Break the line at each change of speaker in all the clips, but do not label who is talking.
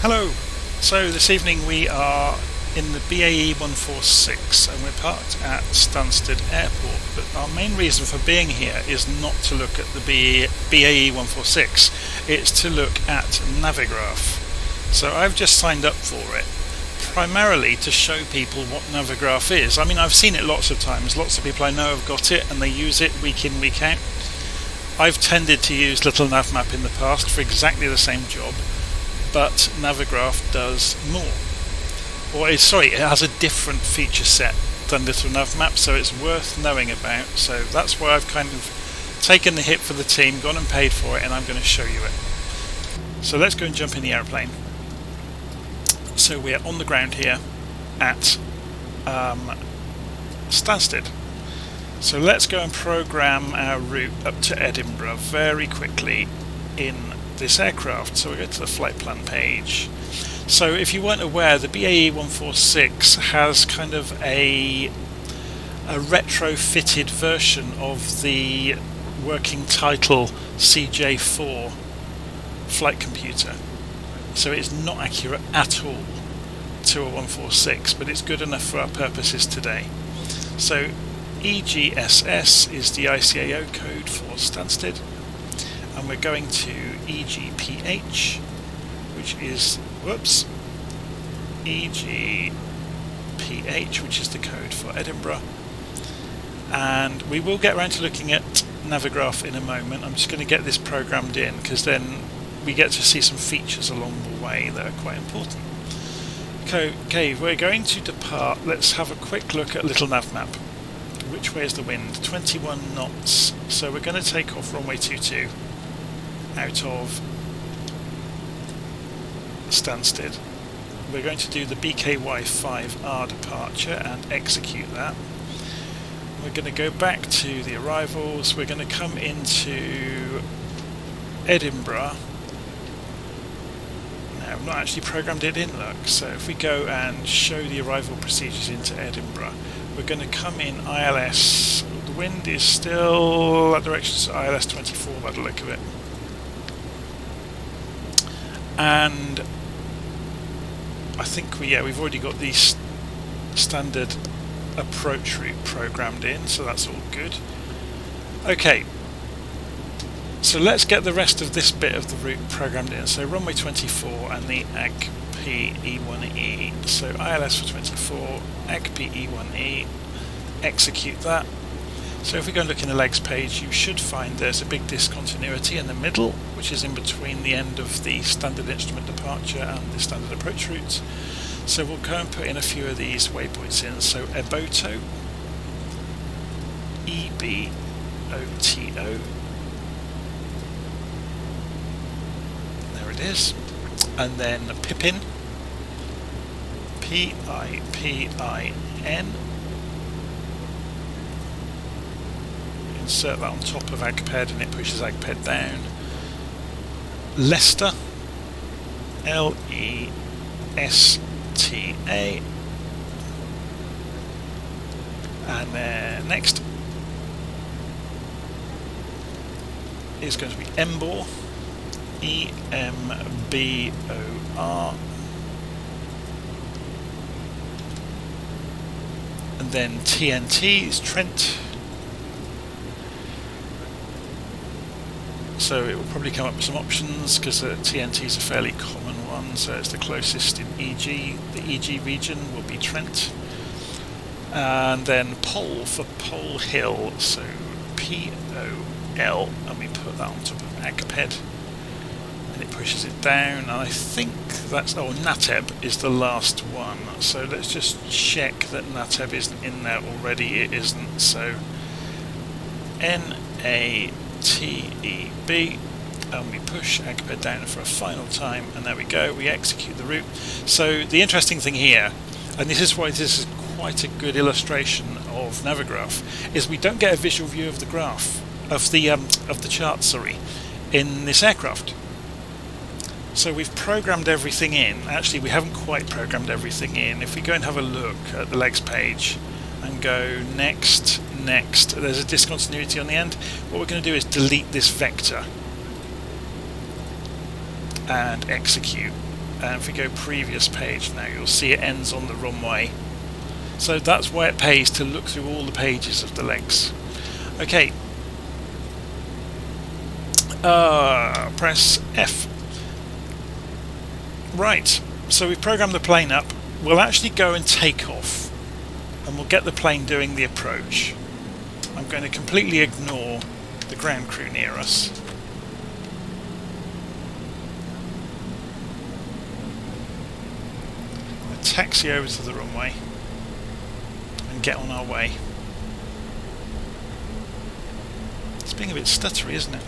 Hello! So this evening we are in the BAE 146 and we're parked at Stansted Airport, but our main reason for being here is not to look at the BAE 146, it's to look at Navigraph. So I've just signed up for it, primarily to show people what Navigraph is. I mean, I've seen it lots of times, lots of people I know have got it and they use it week in, week out. I've tended to use Little Navmap in the past for exactly the same job, but Navigraph does more. It has a different feature set than Little Navmap, so it's worth knowing about. So that's why I've kind of taken the hit for the team, gone and paid for it, and I'm going to show you it. So let's go and jump in the aeroplane. So we're on the ground here at Stansted. So let's go and program our route up to Edinburgh very quickly in this aircraft. So we go to the flight plan page. So if you weren't aware, the BAE 146 has kind of a retrofitted version of the working title CJ4 flight computer. So it's not accurate at all to a 146, but it's good enough for our purposes today. So EGSS is the ICAO code for Stansted, and we're going to EGPH, which is EGPH, which is the code for Edinburgh. And we will get around to looking at Navigraph in a moment. I'm just going to get this programmed in because then we get to see some features along the way that are quite important. Okay, we're going to depart. Let's have a quick look at Little Navmap. Which way is the wind? 21 knots. So we're going to take off runway 22 out of Stansted. We're going to do the BKY5R departure and execute that. We're going to go back to the arrivals. We're going to come into Edinburgh. Now, I've not actually programmed it in, look. So if we go and show the arrival procedures into Edinburgh, we're going to come in ILS. The wind is still that direction, so ILS 24 by the look of it. And I think we've already got the standard approach route programmed in, so that's all good. Okay, so let's get the rest of this bit of the route programmed in. So runway 24 and the AGP E1E. So ILS for 24, AGP E1E, execute that. So if we go and look in the legs page, you should find there's a big discontinuity in the middle, which is in between the end of the standard instrument departure and the standard approach routes. So we'll go and put in a few of these waypoints in. So Eboto, EBOTO, there it is, and then Pippin, PIPIN. Insert that on top of AGPED and it pushes AGPED down. Leicester, LESTA, and then next is going to be Embor, EMBOR, and then TNT is Trent. So it will probably come up with some options because TNT is a fairly common one, so it's the closest in EG. The EG region will be Trent. And then Pole for Pole Hill, so POL, and we put that on top of AGPED and it pushes it down. And I think that's, NATEB is the last one, so let's just check that NATEB isn't in there already. It isn't, so NATEB, and we push AGPED down for a final time, and there we go, we execute the route. So the interesting thing here, and this is why this is quite a good illustration of Navigraph, is we don't get a visual view of the graph, of the chart, in this aircraft. So we've programmed everything in. Actually, we haven't quite programmed everything in. If we go and have a look at the legs page and go next, there's a discontinuity on the end. What we're going to do is delete this vector and execute. and if we go previous page now, you'll see it ends on the runway. So that's why it pays to look through all the pages of the legs. Okay, press F. Right, so we've programmed the plane up. We'll actually go and take off, and we'll get the plane doing the approach. I'm going to completely ignore the ground crew near us. We'll taxi over to the runway and get on our way. It's being a bit stuttery, isn't it?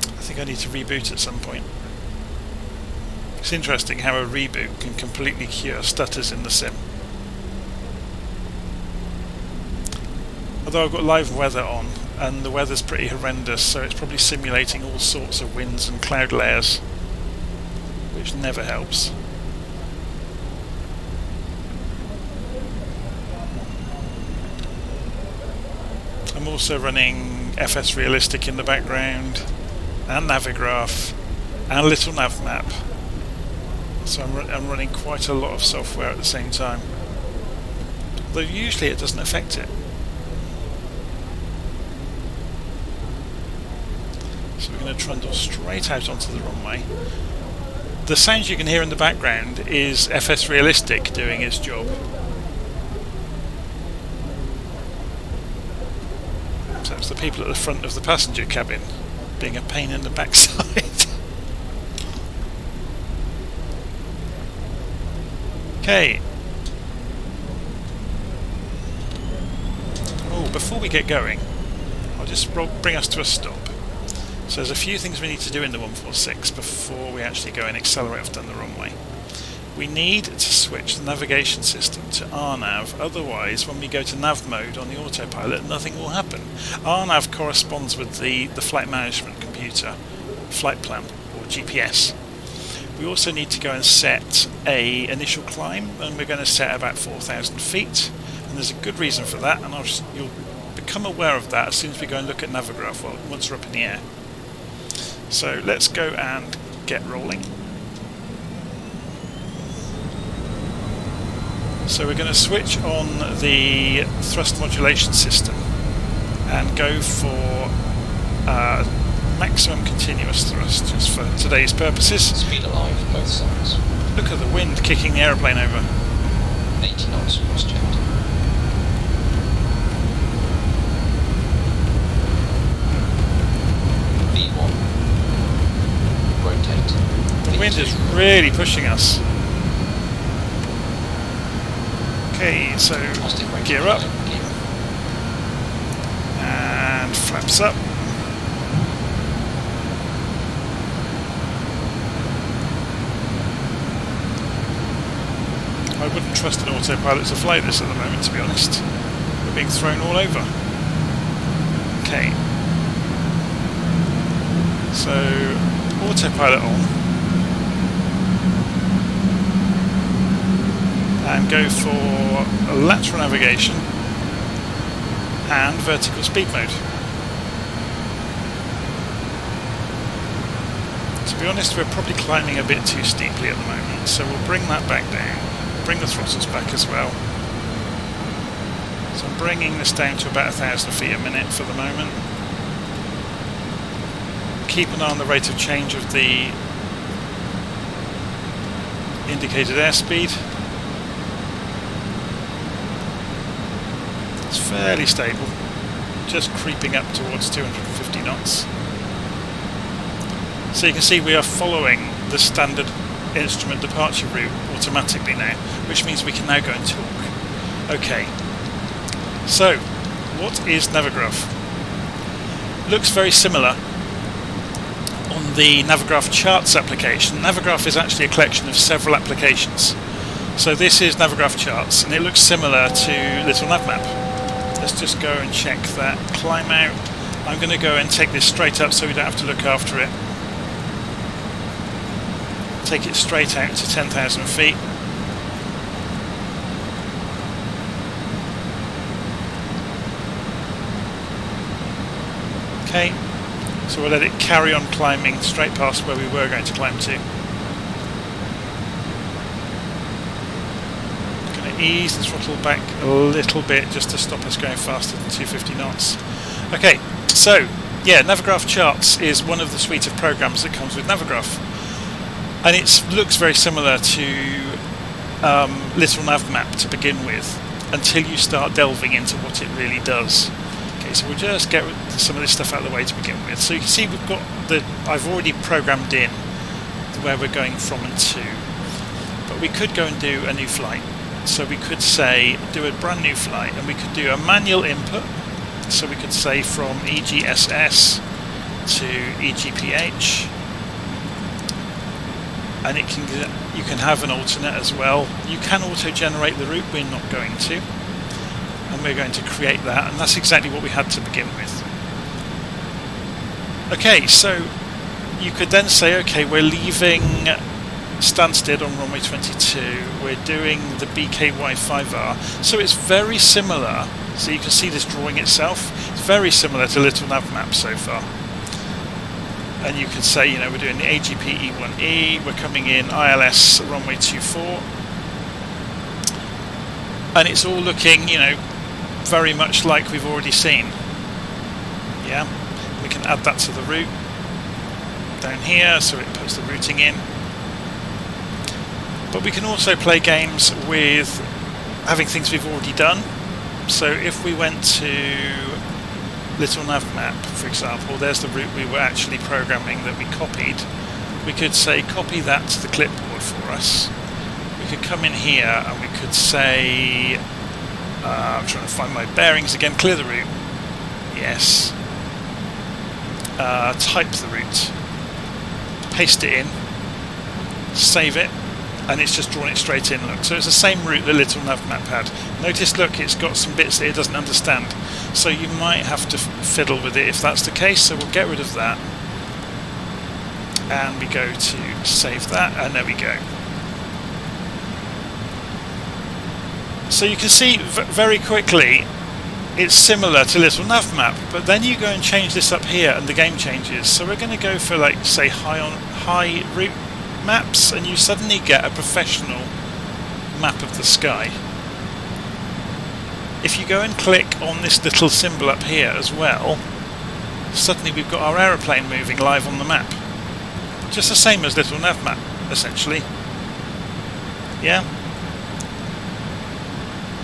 I think I need to reboot at some point. It's interesting how a reboot can completely cure stutters in the sim. Although I've got live weather on, and the weather's pretty horrendous, so it's probably simulating all sorts of winds and cloud layers, which never helps. I'm also running FS Realistic in the background, and Navigraph, and Little Nav Map. So I'm running quite a lot of software at the same time. Though usually it doesn't affect it. So we're going to trundle straight out onto the runway. The sounds you can hear in the background is FS Realistic doing its job. So it's the people at the front of the passenger cabin being a pain in the backside. Okay. Oh, before we get going, I'll just bring us to a stop. So there's a few things we need to do in the 146 before we actually go and accelerate off down the runway. We need to switch the navigation system to RNAV, otherwise when we go to nav mode on the autopilot nothing will happen. RNAV corresponds with the flight management computer, flight plan, or GPS. We also need to go and set a initial climb, and we're going to set about 4,000 feet, and there's a good reason for that, and you'll become aware of that as soon as we go and look at Navigraph once we're up in the air. So let's go and get rolling. So we're going to switch on the thrust modulation system and go for maximum continuous thrust, just for today's purposes.
Speed alive, both sides.
Look at the wind kicking the aeroplane over.
80 knots cross-checked. V1. Rotate.
The wind is really pushing us. Okay, so gear up and flaps up. I wouldn't trust an autopilot to fly this at the moment, to be honest. We're being thrown all over. Okay. So, autopilot on. And go for lateral navigation and vertical speed mode. To be honest, we're probably climbing a bit too steeply at the moment, so we'll bring that back down. Bring the throttles back as well. So I'm bringing this down to about 1,000 feet a minute for the moment. Keep an eye on the rate of change of the indicated airspeed. It's fairly stable, just creeping up towards 250 knots. So you can see we are following the standard instrument departure route automatically now, which means we can now go and talk. Okay, so what is Navigraph? Looks very similar on the Navigraph Charts application. Navigraph is actually a collection of several applications. So this is Navigraph Charts, and it looks similar to Little Nav Map. Let's just go and check that climb out. I'm going to go and take this straight up so we don't have to look after it. Take it straight out to 10,000 feet. Okay, So we'll let it carry on climbing straight past where we were going to climb to. Going to ease the throttle back a little bit just to stop us going faster than 250 knots. Okay, so yeah, Navigraph Charts is one of the suite of programs that comes with Navigraph, and it looks very similar to Little Nav Map to begin with, until you start delving into what it really does. Okay, so we'll just get some of this stuff out of the way to begin with. So you can see we've got I've already programmed in where we're going from and to, but we could go and do a new flight. So we could say do a brand new flight, and we could do a manual input. So we could say from EGSS to EGPH, and you can have an alternate as well. You can auto-generate the route, we're not going to, and we're going to create that, and that's exactly what we had to begin with. Okay, so you could then say, okay, we're leaving Stansted on runway 22, we're doing the BKY5R, so it's very similar. So you can see this drawing itself. It's very similar to Little Nav Map so far. And you can say, you know, we're doing the AGP E1E, we're coming in ILS runway 24. And it's all looking, you know, very much like we've already seen. Yeah, we can add that to the route down here, so it puts the routing in. But we can also play games with having things we've already done. So if we went to Little Nav Map, for example, there's the route we were actually programming that we copied. We could say copy that to the clipboard for us. We could come in here and we could say, I'm trying to find my bearings again, clear the route. Yes. Type the route. Paste it in. Save it. And it's just drawn it straight in, look. So it's the same route that Little Nav Map had. Notice, look, it's got some bits that it doesn't understand. So you might have to fiddle with it if that's the case, so we'll get rid of that. And we go to save that, and there we go. So you can see very quickly, it's similar to Little Nav Map, but then you go and change this up here and the game changes. So we're going to go for, like, say, high route maps, and you suddenly get a professional map of the sky. If you go and click on this little symbol up here as well, suddenly we've got our aeroplane moving live on the map. Just the same as Little Nav Map, essentially. Yeah?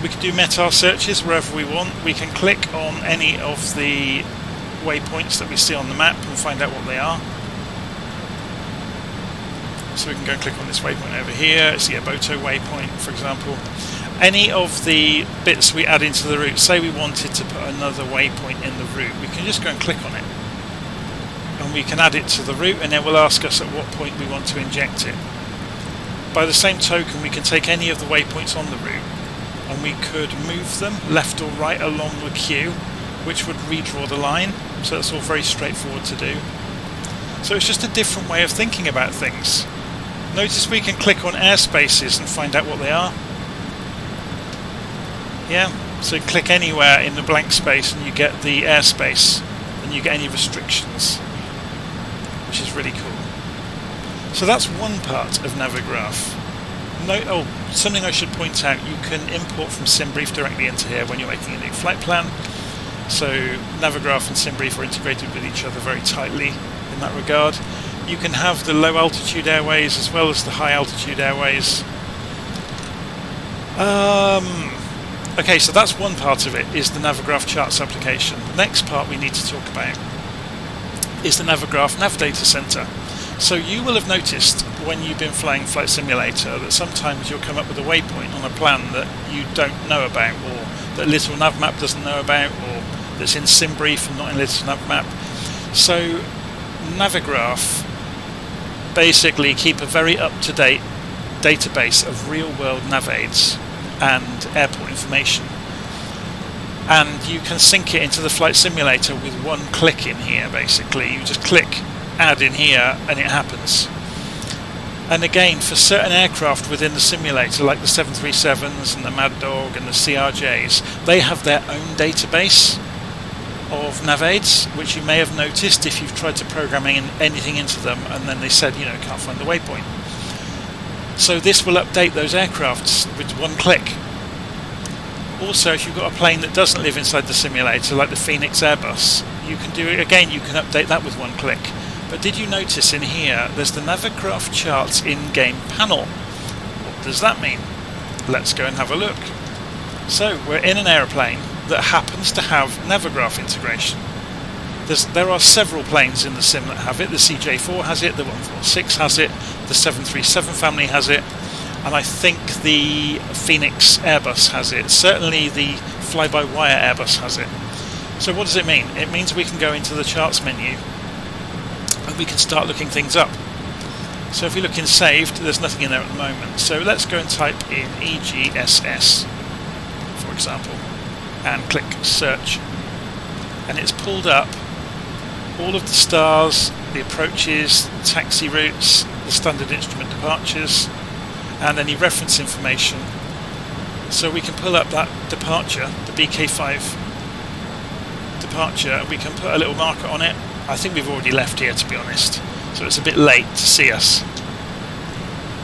We can do METAR searches wherever we want. We can click on any of the waypoints that we see on the map and find out what they are. So we can go and click on this waypoint over here. It's the Eboto waypoint, for example. Any of the bits we add into the route, say we wanted to put another waypoint in the route, we can just go and click on it. And we can add it to the route, and it will ask us at what point we want to inject it. By the same token, we can take any of the waypoints on the route, and we could move them left or right along the queue, which would redraw the line. So that's all very straightforward to do. So it's just a different way of thinking about things. Notice we can click on airspaces and find out what they are. Yeah, so click anywhere in the blank space and you get the airspace, and you get any restrictions, which is really cool. So that's one part of Navigraph. Something I should point out, you can import from SimBrief directly into here when you're making a new flight plan. So Navigraph and SimBrief are integrated with each other very tightly in that regard. You can have the low altitude airways as well as the high altitude airways. Okay, so that's one part of it, is the Navigraph Charts application. The next part we need to talk about is the Navigraph Navdata Center. So you will have noticed when you've been flying Flight Simulator that sometimes you'll come up with a waypoint on a plan that you don't know about, or that Little Nav Map doesn't know about, or that's in SimBrief and not in Little Nav Map. So Navigraph basically keep a very up-to-date database of real-world nav aids and airport information, and you can sync it into the Flight Simulator with one click in here. Basically, you just click add in here and it happens. And again, for certain aircraft within the simulator, like the 737s and the Mad Dog and the CRJs, they have their own database of navaids, which you may have noticed if you've tried to program anything into them and then they said, you know, can't find the waypoint. So this will update those aircrafts with one click. Also, if you've got a plane that doesn't live inside the simulator, like the Phoenix Airbus, you can do it again, you can update that with one click. But did you notice in here, there's the Navigraph Charts in-game panel? What does that mean? Let's go and have a look. So, we're in an aeroplane that happens to have Navigraph integration. There are several planes in the sim that have it. The CJ4 has it, the 146 has it, the 737 family has it, and I think the Phoenix Airbus has it. Certainly the fly-by-wire Airbus has it. So what does it mean? It means we can go into the charts menu and we can start looking things up. So if we look in saved, there's nothing in there at the moment. So let's go and type in EGSS, for example, and click search. And it's pulled up all of the stars, the approaches, the taxi routes, the standard instrument departures, and any reference information. So we can pull up that departure, the BK5 departure, we can put a little marker on it. I think we've already left here, to be honest, so it's a bit late to see us.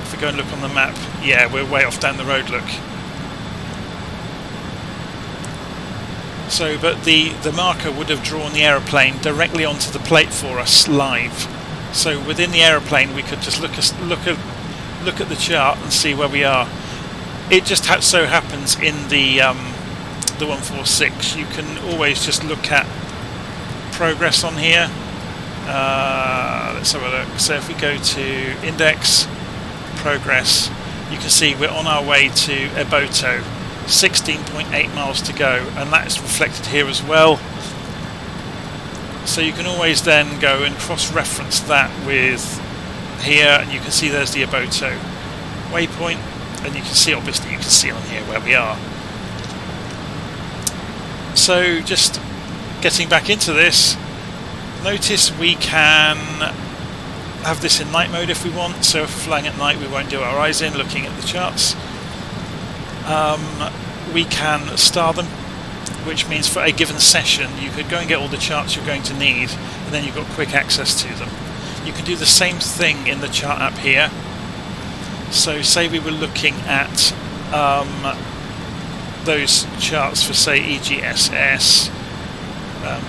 If we go and look on the map, yeah, we're way off down the road, look. So, but the marker would have drawn the aeroplane directly onto the plate for us live. So within the aeroplane we could just look at the chart and see where we are. It just so happens in the 146 you can always just look at progress on here. Let's have a look. So if we go to index, progress, you can see we're on our way to Eboto, 16.8 miles to go, and that's reflected here as well. So you can always then go and cross-reference that with here, and you can see there's the Eboto waypoint, and you can see, obviously you can see on here where we are. So just getting back into this, notice we can have this in night mode if we want. So if we're flying at night we won't do our eyes in looking at the charts. We can star them, which means for a given session you could go and get all the charts you're going to need, and then you've got quick access to them. You can do the same thing in the chart app here. So say we were looking at those charts for, say, EGSS.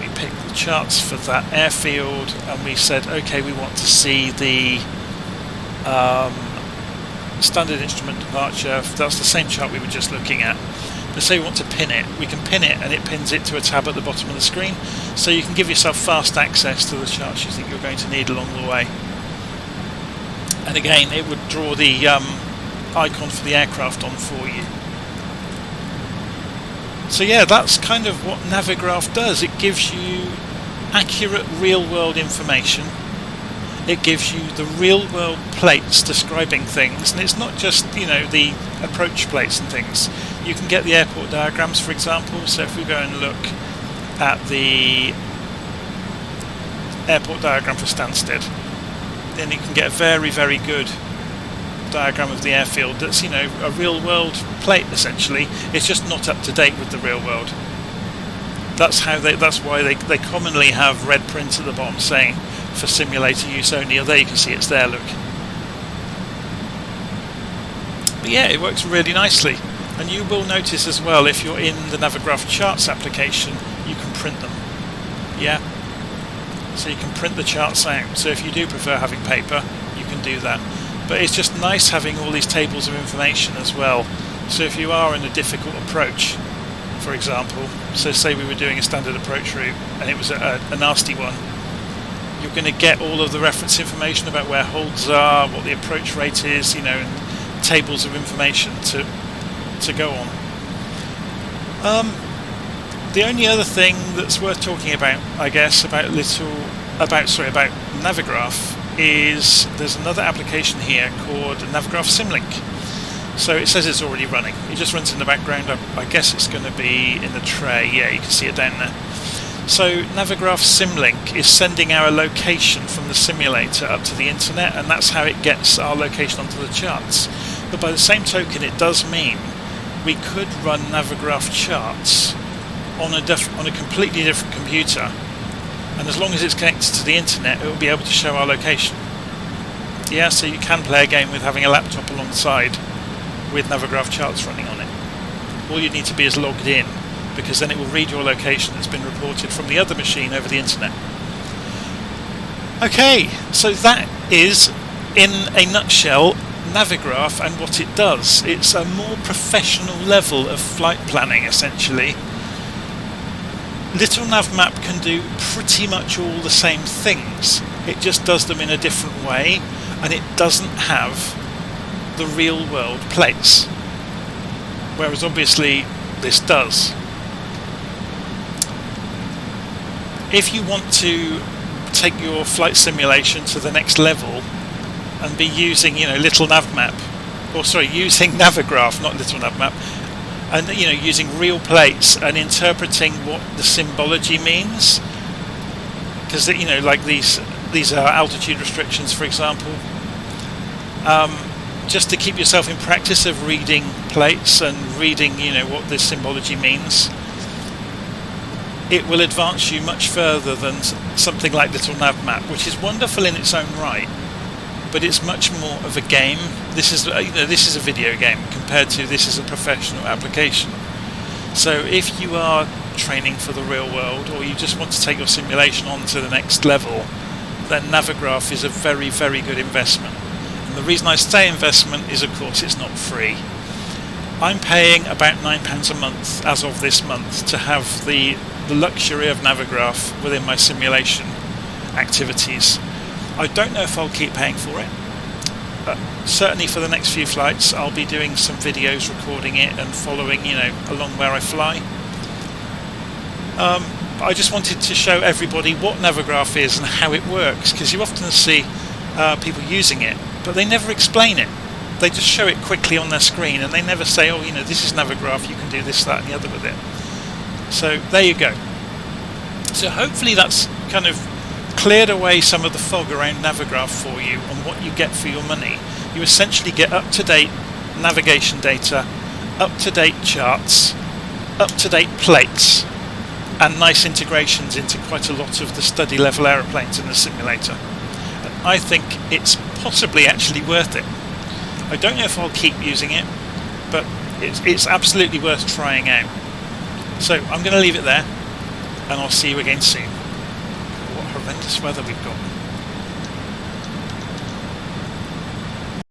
We picked the charts for that airfield and we said, okay, we want to see the standard instrument departure. That's the same chart we were just looking at. But say we want to pin it, we can pin it and it pins it to a tab at the bottom of the screen, so you can give yourself fast access to the charts you think you're going to need along the way. And again, it would draw the icon for the aircraft on for you. So yeah, that's kind of what Navigraph does. It gives you accurate real-world information. It gives you the real-world plates describing things, and it's not just, you know, the approach plates and things. You can get the airport diagrams, for example. So if we go and look at the airport diagram for Stansted, then you can get a very, very good diagram of the airfield that's, you know, a real-world plate essentially. It's just not up to date with the real world. That's why they commonly have red print at the bottom saying for simulator use only. Or there you can see it's there, look. But yeah, it works really nicely. And you will notice as well, if you're in the Navigraph Charts application, you can print them. Yeah. So you can print the charts out. So if you do prefer having paper, you can do that. But it's just nice having all these tables of information as well. So if you are in a difficult approach, for example, so say we were doing a standard approach route and it was a nasty one, you're going to get all of the reference information about where holds are, what the approach rate is, you know, and tables of information to go on. The only other thing that's worth talking about, I guess, about Navigraph is there's another application here called Navigraph Simlink. So it says it's already running. It just runs in the background. I guess it's going to be in the tray. Yeah, you can see it down there. So Navigraph Simlink is sending our location from the simulator up to the internet, and that's how it gets our location onto the charts. But by the same token, it does mean we could run Navigraph Charts on a completely different computer, and as long as it's connected to the internet, it will be able to show our location. Yeah, so you can play a game with having a laptop alongside with Navigraph Charts running on it. All you need to be is logged in, because then it will read your location that's been reported from the other machine over the internet. Okay, so that is, in a nutshell, Navigraph and what it does. It's a more professional level of flight planning, essentially. Little Navmap can do pretty much all the same things. It just does them in a different way, and it doesn't have the real world plates, whereas obviously this does. If you want to take your flight simulation to the next level and be using, Little Navmap, or sorry, using Navigraph, not Little Navmap, and using real plates and interpreting what the symbology means, because like these are altitude restrictions, for example. Just to keep yourself in practice of reading plates and reading, what this symbology means, it will advance you much further than something like Little Navmap, which is wonderful in its own right, but it's much more of a game. This is a video game compared to this is a professional application. So if you are training for the real world, or you just want to take your simulation on to the next level, then Navigraph is a very, very good investment. And the reason I say investment is, of course, it's not free. I'm paying about £9 a month as of this month to have the luxury of Navigraph within my simulation activities. I don't know if I'll keep paying for it, but certainly for the next few flights I'll be doing some videos recording it and following along where I fly. I just wanted to show everybody what Navigraph is and how it works, because you often see people using it, but they never explain it. They just show it quickly on their screen, and they never say, this is Navigraph, you can do this, that and the other with it. So there you go. So hopefully that's kind of cleared away some of the fog around Navigraph for you on what you get for your money. You essentially get up-to-date navigation data, up-to-date charts, up-to-date plates, and nice integrations into quite a lot of the study level aeroplanes in the simulator. And I think it's possibly actually worth it. I don't know if I'll keep using it, but it's absolutely worth trying out. So I'm going to leave it there, and I'll see you again soon. What horrendous weather we've got.